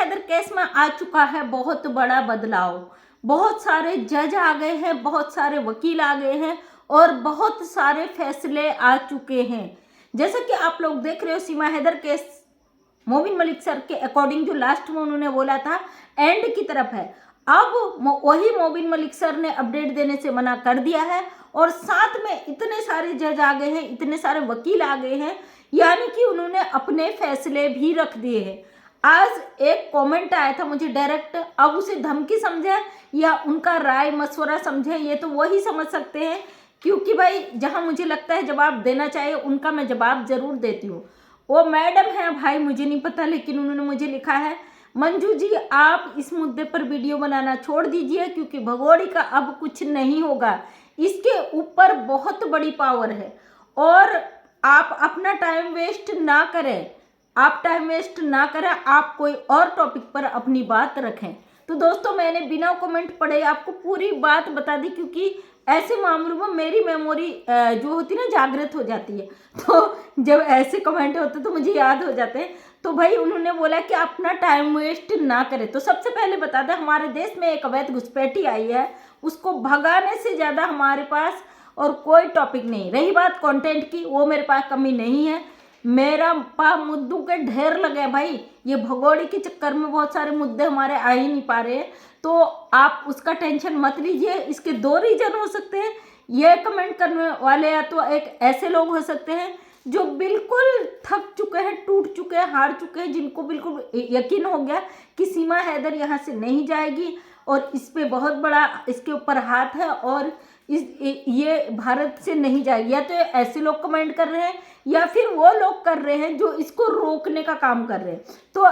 Haider case में आ चुका है बहुत बड़ा बदलाव। बहुत सारे जज आ गए हैं, बहुत सारे वकील आ गए हैं और बहुत सारे फैसले आ चुके हैं। जैसा कि आप लोग देख रहे हो, सीमा हैदर केस मोबिन मलिक सर के अकॉर्डिंग जो लास्ट में उन्होंने बोला था एंड की तरफ है। अब वही मोबिन मलिक सर ने अपडेट देने से मना कर दिया है और साथ में इतने सारे जज आ गए हैं, इतने सारे वकील आ गए हैं, यानी कि उन्होंने अपने फैसले भी रख दिए हैं। आज एक कमेंट आया था मुझे डायरेक्ट, अब उसे धमकी समझे या उनका राय मशवरा समझे ये तो वही समझ सकते हैं, क्योंकि भाई जहां मुझे लगता है जवाब देना चाहिए उनका मैं जवाब जरूर देती हूँ। वो मैडम है भाई, मुझे नहीं पता, लेकिन उन्होंने मुझे लिखा है, मंजू जी आप इस मुद्दे पर वीडियो बनाना छोड़ दीजिए क्योंकि भगोड़ी का अब कुछ नहीं होगा, इसके ऊपर बहुत बड़ी पावर है और आप अपना टाइम वेस्ट ना करें, आप टाइम वेस्ट ना करें, आप कोई और टॉपिक पर अपनी बात रखें। तो दोस्तों मैंने बिना कमेंट पढ़े आपको पूरी बात बता दी, क्योंकि ऐसे मामलों में मेरी मेमोरी जो होती है ना जागृत हो जाती है, तो जब ऐसे कमेंट होते तो मुझे याद हो जाते हैं। तो भाई उन्होंने बोला कि अपना टाइम वेस्ट ना करें। तो सबसे पहले बता दें, हमारे देश में एक अवैध घुसपैठी आई है, उसको भगाने से ज़्यादा हमारे पास और कोई टॉपिक नहीं। रही बात कंटेंट की, वो मेरे पास कमी नहीं है, मेरा पास मुद्दों के ढेर लगे भाई। ये भगोड़ी के चक्कर में बहुत सारे मुद्दे हमारे आ ही नहीं पा रहे हैं, तो आप उसका टेंशन मत लीजिए। इसके दो रीजन हो सकते हैं, ये कमेंट करने वाले या तो एक ऐसे लोग हो सकते हैं जो बिल्कुल थक चुके हैं, टूट चुके हैं, हार चुके हैं, जिनको बिल्कुल यकीन हो गया कि सीमा हैदर यहाँ से नहीं जाएगी और इस पे बहुत बड़ा इसके ऊपर हाथ है और ये भारत से नहीं जाएगी। या तो ऐसे लोग कमेंट कर रहे हैं या फिर वो लोग कर रहे हैं जो इसको रोकने का काम कर रहे हैं। तो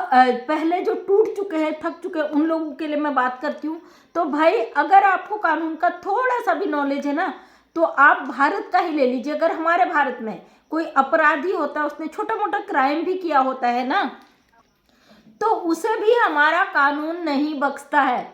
पहले जो टूट चुके हैं, थक चुके हैं, उन लोगों के लिए मैं बात करती हूँ। तो भाई अगर आपको कानून का थोड़ा सा भी नॉलेज है ना, तो आप भारत का ही ले लीजिए। अगर हमारे भारत में कोई अपराधी होता है, उसने छोटा मोटा क्राइम भी किया होता है ना, तो उसे भी हमारा कानून नहीं बख्शता है।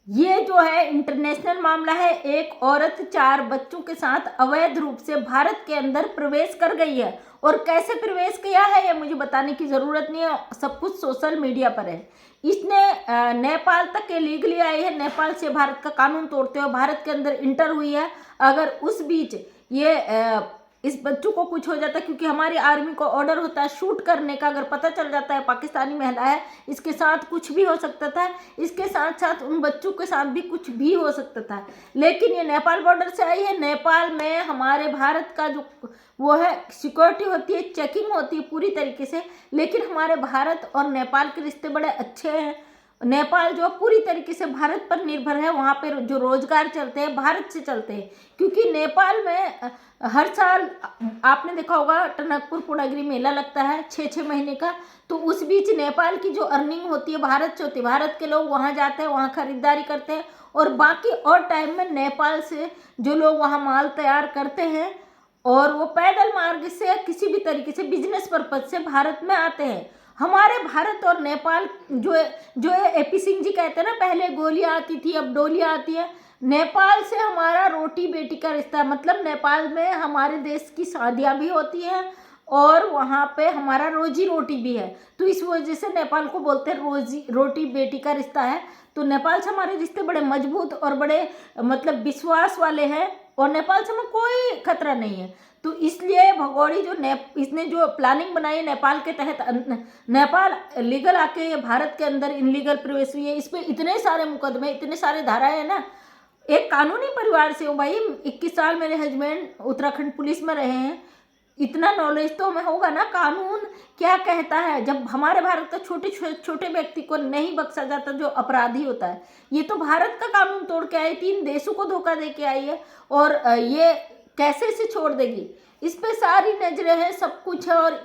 ये जो है इंटरनेशनल मामला है। एक औरत 4 बच्चों के साथ अवैध रूप से भारत के अंदर प्रवेश कर गई है, और कैसे प्रवेश किया है ये मुझे बताने की ज़रूरत नहीं है, सब कुछ सोशल मीडिया पर है। इसने नेपाल तक के लीगली आई है, नेपाल से भारत का कानून तोड़ते हुए भारत के अंदर इंटर हुई है। अगर उस बीच ये इस बच्चों को कुछ हो जाता है, क्योंकि हमारी आर्मी को ऑर्डर होता है शूट करने का, अगर पता चल जाता है पाकिस्तानी महिला है, इसके साथ कुछ भी हो सकता था, इसके साथ साथ उन बच्चों के साथ भी कुछ भी हो सकता था। लेकिन ये नेपाल बॉर्डर से आई है। नेपाल में हमारे भारत का जो वो है सिक्योरिटी होती है, चेकिंग होती है पूरी तरीके से, लेकिन हमारे भारत और नेपाल के रिश्ते बड़े अच्छे हैं। नेपाल जो पूरी तरीके से भारत पर निर्भर है, वहाँ पे जो रोजगार चलते हैं भारत से चलते हैं, क्योंकि नेपाल में हर साल आपने देखा होगा टनकपुर पूर्णागिरी मेला लगता है 6-6 महीने का। तो उस बीच नेपाल की जो अर्निंग होती है भारत से होती है, भारत के लोग वहाँ जाते हैं, वहाँ खरीदारी करते हैं, और बाकी और टाइम में नेपाल से जो लोग वहाँ माल तैयार करते हैं और वो पैदल मार्ग से किसी भी तरीके से बिजनेस पर्पज से भारत में आते हैं। हमारे भारत और नेपाल जो एपी सिंह जी कहते हैं ना, पहले गोलियां आती थी अब डोलियां आती है। नेपाल से हमारा रोटी बेटी का रिश्ता है, मतलब नेपाल में हमारे देश की शादियां भी होती हैं और वहाँ पे हमारा रोजी रोटी भी है। तो इस वजह से नेपाल को बोलते हैं रोटी बेटी का रिश्ता है। तो नेपाल से हमारे रिश्ते बड़े मजबूत और बड़े मतलब विश्वास वाले हैं, और नेपाल से हमें कोई खतरा नहीं है। तो इसलिए भगोड़ी जो इसने जो प्लानिंग बनाई नेपाल के तहत, नेपाल लीगल आके भारत के अंदर इनलीगल प्रवेश हुई है, इस पर इतने सारे मुकदमे, इतने सारे धाराएं हैं ना। एक कानूनी परिवार से हूँ भाई, 21 साल मेरे हस्बैंड उत्तराखंड पुलिस में रहे हैं, इतना नॉलेज तो हमें होगा ना कानून क्या कहता है। जब हमारे भारत का छोटे छोटे व्यक्ति को नहीं बख्शा जाता जो अपराधी होता है, ये तो भारत का कानून तोड़ के आई, 3 देशों को धोखा दे के आई है, और ये कैसे इसे छोड़ देगी। इस पे सारी नजरें हैं, सब कुछ है, और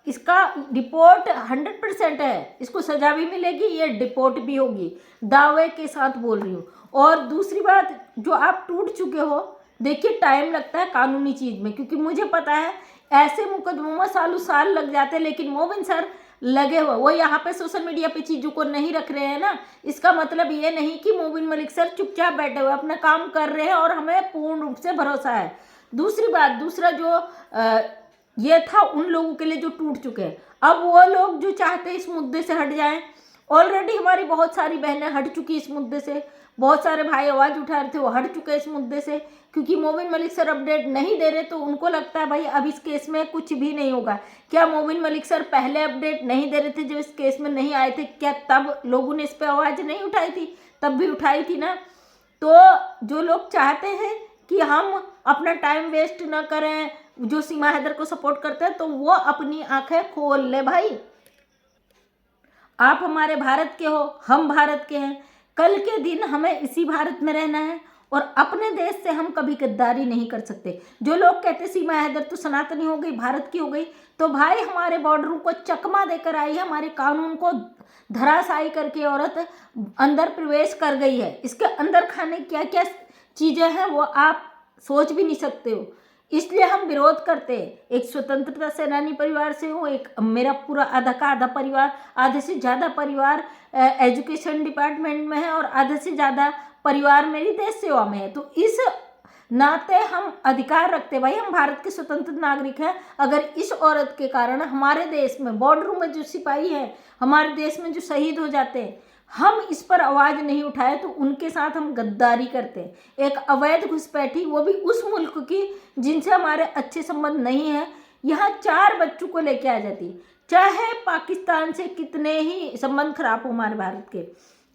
इसका रिपोर्ट 100% है, इसको सजा भी मिलेगी, ये डिपोर्ट भी होगी, दावे के साथ बोल रही हूँ। और दूसरी बात, जो आप टूट चुके हो, देखिए टाइम लगता है कानूनी चीज़ में, क्योंकि मुझे पता है ऐसे मुकदमों में सालों साल लग जाते हैं, लेकिन मोबिन सर लगे हुए, वो यहाँ पे सोशल मीडिया पे चीज़ों को नहीं रख रहे हैं ना, इसका मतलब ये नहीं कि मोबिन मलिक सर चुपचाप बैठे हुए अपना काम कर रहे हैं और हमें पूर्ण रूप से भरोसा है। दूसरी बात, दूसरा जो ये था उन लोगों के लिए जो टूट चुके हैं। अब वो लोग जो चाहते हैं इस मुद्दे से हट जाएं, ऑलरेडी हमारी बहुत सारी बहनें हट चुकी इस मुद्दे से, बहुत सारे भाई आवाज़ उठा रहे थे वो हट चुके इस मुद्दे से, क्योंकि मोबिन मलिक सर अपडेट नहीं दे रहे तो उनको लगता है भाई अब इस केस में कुछ भी नहीं होगा। क्या मोबिन मलिक सर पहले अपडेट नहीं दे रहे थे जब इस केस में नहीं आए थे? क्या तब लोगों ने इस पर आवाज़ नहीं उठाई थी? तब भी उठाई थी ना। तो जो लोग चाहते हैं कि हम अपना टाइम वेस्ट ना करें, जो सीमा हैदर को सपोर्ट करते हैं, तो वो अपनी आंखें खोल ले भाई। आप हमारे भारत के हो, हम भारत के हैं। कल के दिन हमें इसी भारत में रहना है और अपने देश से हम कभी गद्दारी नहीं कर सकते। जो लोग कहते सीमा हैदर तो सनातनी हो गई, भारत की हो गई, तो भाई हमारे बॉर्डरों को चकमा देकर आई है, हमारे कानून को धराशायी करके औरत अंदर प्रवेश कर गई है। इसके अंदर खाने क्या क्या चीज़ें हैं वो आप सोच भी नहीं सकते हो। इसलिए हम विरोध करते हैं। एक स्वतंत्रता सेनानी परिवार से हूँ, एक मेरा पूरा आधा का आधा परिवार, आधे से ज़्यादा परिवार एजुकेशन डिपार्टमेंट में है और आधे से ज़्यादा परिवार मेरी देश सेवा में है। तो इस नाते हम अधिकार रखते भाई, हम भारत के स्वतंत्र नागरिक हैं। अगर इस औरत के कारण हमारे देश में बॉर्डरों में जो सिपाही हैं, हमारे देश में जो शहीद हो जाते हैं, हम इस पर आवाज़ नहीं उठाए तो उनके साथ हम गद्दारी करते हैं। एक अवैध घुसपैठी, वो भी उस मुल्क की जिनसे हमारे अच्छे संबंध नहीं हैं, यहाँ 4 बच्चों को लेके आ जाती। चाहे पाकिस्तान से कितने ही संबंध खराब हो हमारे भारत के,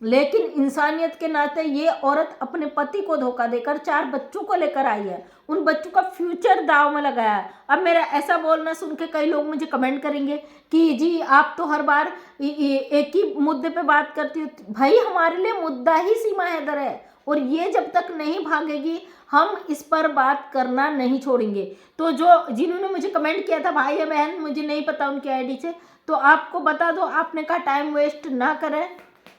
लेकिन इंसानियत के नाते ये औरत अपने पति को धोखा देकर 4 बच्चों को लेकर आई है, उन बच्चों का फ्यूचर दाव में लगाया है। अब मेरा ऐसा बोलना सुन के कई लोग मुझे कमेंट करेंगे कि जी आप तो हर बार एक ही मुद्दे पे बात करती हो। भाई हमारे लिए मुद्दा ही सीमा हैदर है और ये जब तक नहीं भागेगी हम इस पर बात करना नहीं छोड़ेंगे। तो जो जिन्होंने मुझे कमेंट किया था भाई या बहन, मुझे नहीं पता उनकी आईडी से, तो आपको बता दो, आपने कहा टाइम वेस्ट ना करें।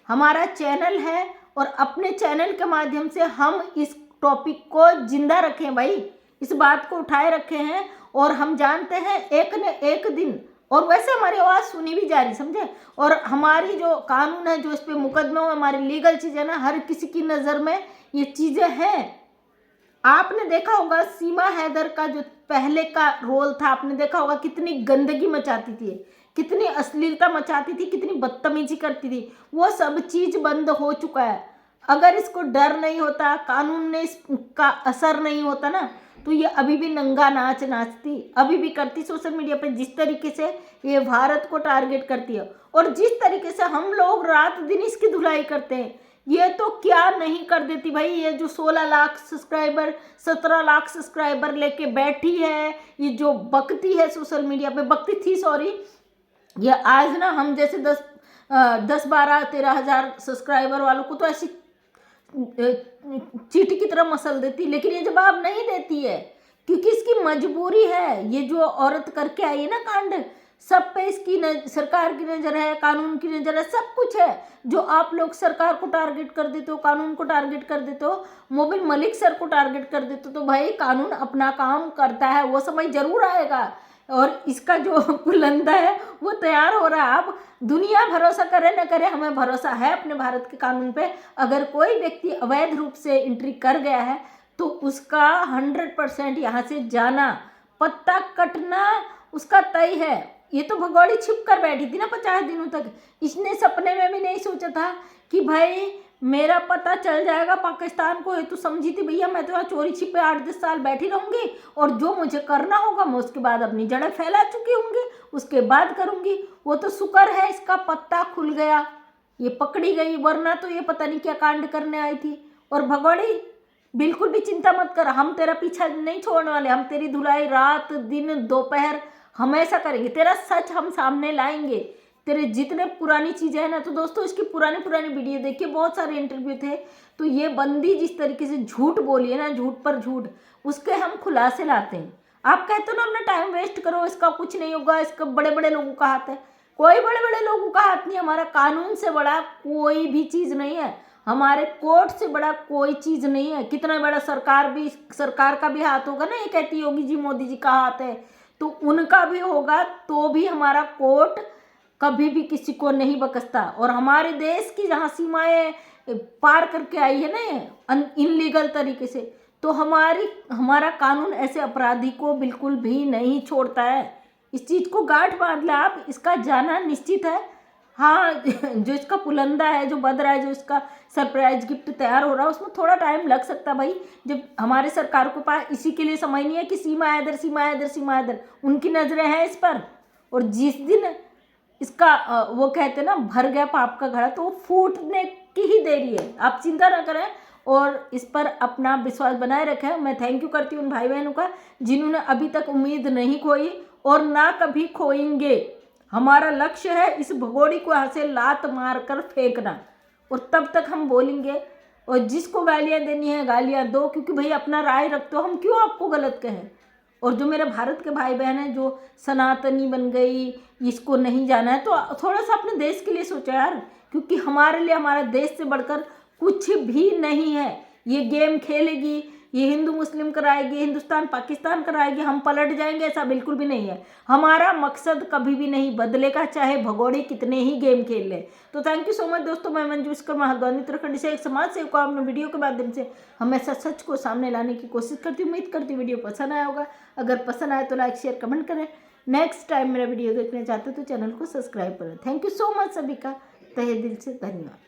हमारा चैनल है और अपने चैनल के माध्यम से हम इस टॉपिक को जिंदा रखें भाई, इस बात को उठाए रखे हैं और हम जानते हैं एक न एक दिन, और वैसे हमारी आवाज़ सुनी भी जा रही, समझे। और हमारी जो कानून है, जो इस पे मुकदमे हो, हमारी लीगल चीज़ें ना, हर किसी की नज़र में ये चीज़ें हैं। आपने देखा होगा सीमा हैदर का जो पहले का रोल था, आपने देखा होगा कितनी गंदगी मचाती थी, कितनी अश्लीलता मचाती थी, कितनी बदतमीजी करती थी। वो सब चीज़ बंद हो चुका है। अगर इसको डर नहीं होता, कानून ने इसका असर नहीं होता ना, तो ये अभी भी नंगा नाच नाचती, अभी भी करती सोशल मीडिया पे। जिस तरीके से ये भारत को टारगेट करती है और जिस तरीके से हम लोग रात दिन इसकी धुलाई करते हैं, ये तो क्या नहीं कर देती भाई। ये जो 16 लाख सब्सक्राइबर, 17 लाख सब्सक्राइबर लेके बैठी है, ये जो बकती है सोशल मीडिया पे, बकती थी सॉरी, ये आज ना हम जैसे 10 12 13 हज़ार सब्सक्राइबर वालों को तो ऐसी चींटी की तरह मसल देती, लेकिन ये जवाब नहीं देती है क्योंकि इसकी मजबूरी है। ये जो औरत करके आई है ना कांड, सब पे इसकी सरकार की नज़र है, कानून की नज़र है, सब कुछ है। जो आप लोग सरकार को टारगेट कर देते हो, कानून को टारगेट कर देते हो, मोबिन मलिक सर को टारगेट कर देते हो, तो भाई कानून अपना काम करता है, वो समय जरूर आएगा और इसका जो पुलंदा है वो तैयार हो रहा है। अब दुनिया भरोसा करे न करे, हमें भरोसा है अपने भारत के कानून पे। अगर कोई व्यक्ति अवैध रूप से एंट्री कर गया है तो उसका 100% यहाँ से जाना, पत्ता कटना उसका तय है। ये तो भगौड़ी छिप कर बैठी थी ना 50 दिनों तक। इसने सपने में भी नहीं सोचा था कि भाई मेरा पता चल जाएगा पाकिस्तान को। ये तो समझी थी भैया मैं तो यहाँ चोरी छिपे 8-10 साल बैठी रहूंगी और जो मुझे करना होगा मैं उसके बाद अपनी जड़ें फैला चुकी होंगी, उसके बाद करूंगी। वो तो शुक्र है इसका पत्ता खुल गया, ये पकड़ी गई, वरना तो ये पता नहीं क्या कांड करने आई थी। और भगौड़ी बिल्कुल भी चिंता मत कर, हम तेरा पीछा नहीं छोड़ने वाले। हम तेरी धुलाई रात दिन दोपहर हमेशा करेंगे, तेरा सच हम सामने लाएंगे। तेरे जितने पुरानी चीज़ें हैं ना, तो दोस्तों इसकी पुरानी वीडियो देखिए, बहुत सारे इंटरव्यू थे। तो ये बंदी जिस तरीके से झूठ बोली है ना, झूठ पर झूठ, उसके हम खुलासे लाते हैं। आप कहते हो ना अपना टाइम वेस्ट करो, इसका कुछ नहीं होगा, इसका बड़े बड़े लोगों का हाथ है। कोई बड़े बड़े लोगों का हाथ नहीं, हमारा कानून से बड़ा कोई भी चीज़ नहीं है, हमारे कोर्ट से बड़ा कोई चीज़ नहीं है। कितना बड़ा सरकार का भी हाथ होगा ना, ये कहती योगी जी मोदी जी का हाथ है, तो उनका भी होगा, तो भी हमारा कोर्ट कभी भी किसी को नहीं बकसता। और हमारे देश की जहाँ सीमाएं पार करके आई है ना इनलीगल तरीके से, तो हमारा कानून ऐसे अपराधी को बिल्कुल भी नहीं छोड़ता है। इस चीज़ को गांठ बांध ले आप, इसका जाना निश्चित है। हाँ जो इसका पुलंदा है, जो बद रहा है, जो इसका सरप्राइज गिफ्ट तैयार हो रहा है, उसमें थोड़ा टाइम लग सकता है भाई। जब हमारे सरकार को पास इसी के लिए समय नहीं है कि सीमा इधर, सीमा इधर, सीमा इधर, उनकी नजरें हैं इस पर। और जिस दिन इसका वो कहते हैं ना भर गया पाप का घड़ा, तो वो फूटने की ही देरी है। आप चिंता ना करें और इस पर अपना विश्वास बनाए रखें। मैं थैंक यू करती हूँ उन भाई बहनों का जिन्होंने अभी तक उम्मीद नहीं खोई और ना कभी खोएंगे। हमारा लक्ष्य है इस भगोड़ी को यहाँ से लात मार कर फेंकना, और तब तक हम बोलेंगे। और जिसको गालियाँ देनी है गालियाँ दो, क्योंकि भाई अपना राय रखते हो, हम क्यों आपको गलत कहें। और जो मेरे भारत के भाई बहन हैं जो सनातनी बन गई, इसको नहीं जाना है, तो थोड़ा सा अपने देश के लिए सोचो यार, क्योंकि हमारे लिए हमारा देश से बढ़कर कुछ भी नहीं है। ये गेम खेलेगी, ये हिंदू मुस्लिम कराएगी, हिंदुस्तान पाकिस्तान कराएगी, हम पलट जाएंगे, ऐसा बिल्कुल भी नहीं है। हमारा मकसद कभी भी नहीं बदलेगा, चाहे भगोड़े कितने ही गेम खेल ले। तो थैंक यू सो मच दोस्तों, मैं मंजू विश्वकर्मा हल्द्वानी उत्तराखंड से एक समाज सेवक को अपने वीडियो के माध्यम से हमेशा सच को सामने लाने की कोशिश करती हूँ। उम्मीद करती हूँ वीडियो पसंद आया होगा। अगर पसंद आए तो लाइक शेयर कमेंट करें। नेक्स्ट टाइम मेरा वीडियो देखना चाहते हो तो चैनल को सब्सक्राइब करें। थैंक यू सो मच सभी का तहे दिल से धन्यवाद।